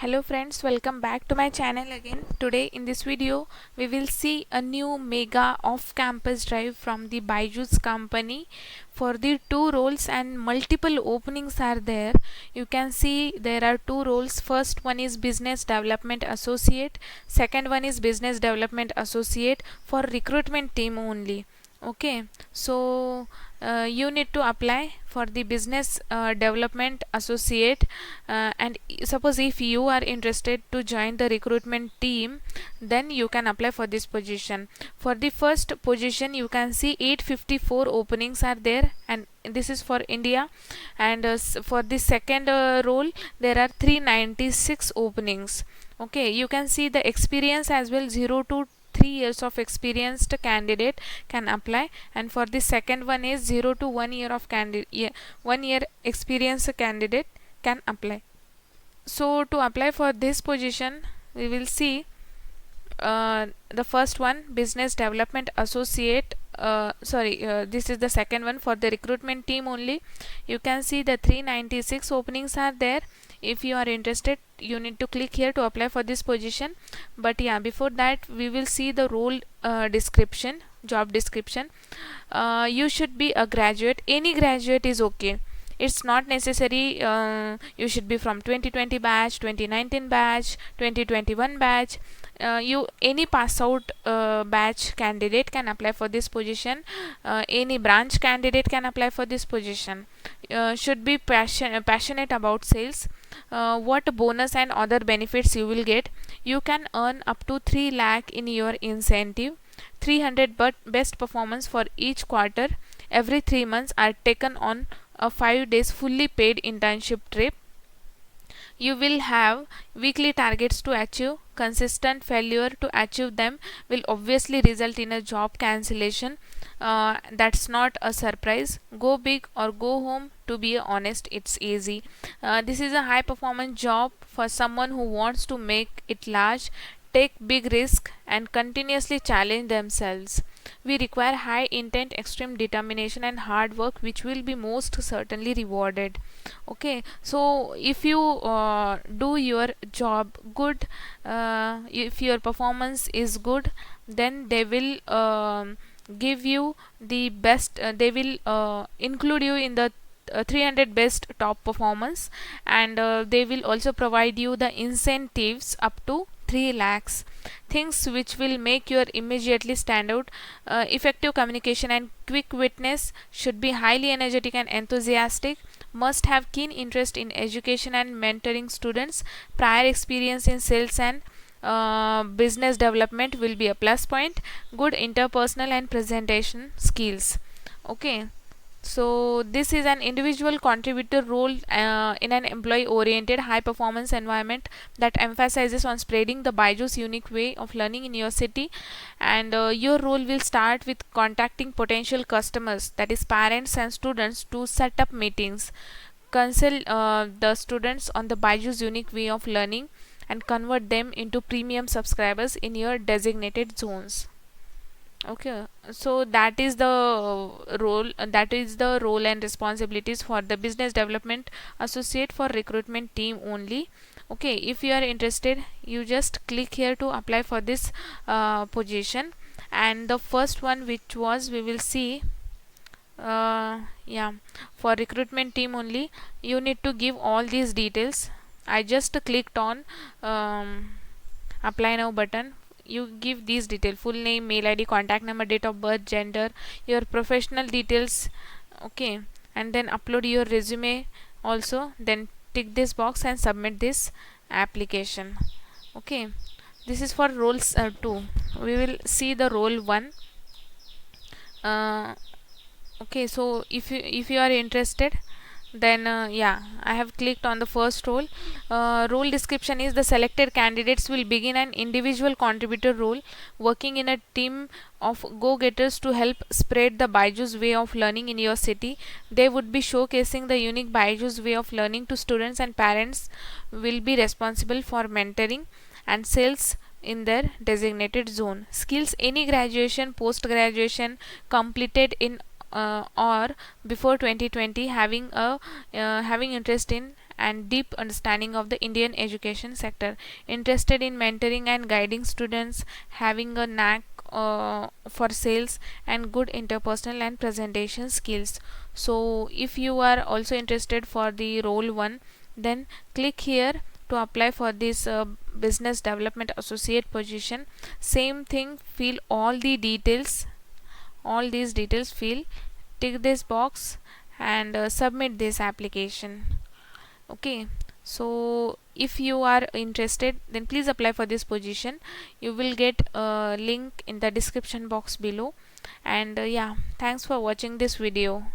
Hello friends, welcome back to my channel again. Today in this video we will see a new mega off-campus drive from the Byju's company for the two roles, and multiple openings are there. You can see there are two roles. First one is business development associate, second one is business development associate for recruitment team only. Okay, so you need to apply for the business development associate, and suppose if you are interested to join the recruitment team, then you can apply for this position. For the first position you can see 854 openings are there, and this is for India. And for the second role there are 396 openings. Okay, you can see the experience as well. 0 to 3 years of experienced candidate can apply, and for the second one is 0 to 1 year of 1 year experienced candidate can apply. So to apply for this position we will see the first one, business development associate. This is the second one for the recruitment team only. You can see the 396 openings are there. If you are interested, you need to click here to apply for this position. But yeah, before that we will see the role description, job description. You should be a graduate. Any graduate is okay. It's not necessary you should be from 2020 batch, 2019 batch, 2021 batch. You any pass out batch candidate can apply for this position. Any branch candidate can apply for this position. Should be passionate about sales. What bonus and other benefits you will get: you can earn up to 3 lakh in your incentive. 300 best performance for each quarter every 3 months are taken on a 5 days fully paid internship trip. You will have weekly targets to achieve. Consistent failure to achieve them will obviously result in a job cancellation. That's not a surprise. Go big or go home. To be honest, it's easy. This is a high performance job for someone who wants to make it large, take big risk, and continuously challenge themselves. We require high intent, extreme determination, and hard work, which will be most certainly rewarded. Okay, so if you do your job good, if your performance is good, then they will give you the best. They will include you in the 300 best top performance, and they will also provide you the incentives up to 3 lakhs, things which will make you immediately stand out. Effective communication and quick witness, should be highly energetic and enthusiastic, must have keen interest in education and mentoring students. Prior experience in sales and business development will be a plus point. Good interpersonal and presentation skills. Okay, so this is an individual contributor role in an employee oriented high performance environment that emphasizes on spreading the Byju's unique way of learning in your city. And your role will start with contacting potential customers, that is parents and students, to set up meetings, consult the students on the Byju's unique way of learning, and convert them into premium subscribers in your designated zones. Okay, so that is the role and responsibilities for the business development associate for recruitment team only. Okay, if you are interested, you just click here to apply for this position. And the first one, which was, we will see, yeah, for recruitment team only, you need to give all these details. I just clicked on apply now button. You give these details: full name, mail ID, contact number, date of birth, gender, your professional details. Okay, and then upload your resume also, then tick this box and submit this application. Okay, this is for roles 2. We will see the role 1. Okay, so if you are interested, then yeah, I have clicked on the first role. Role description is: the selected candidates will begin an individual contributor role, working in a team of go-getters to help spread the Byju's way of learning in your city. They would be showcasing the unique Byju's way of learning to students, and parents will be responsible for mentoring and sales in their designated zone. Skills: any graduation, post graduation completed in or before 2020, having interest in and deep understanding of the Indian education sector. Interested in mentoring and guiding students, having a knack for sales and good interpersonal and presentation skills. So if you are also interested for the role 1, then click here to apply for this business development associate position. Same thing, fill all these details, fill, tick this box, and submit this application. Okay, so if you are interested, then please apply for this position. You will get a link in the description box below. And yeah, thanks for watching this video.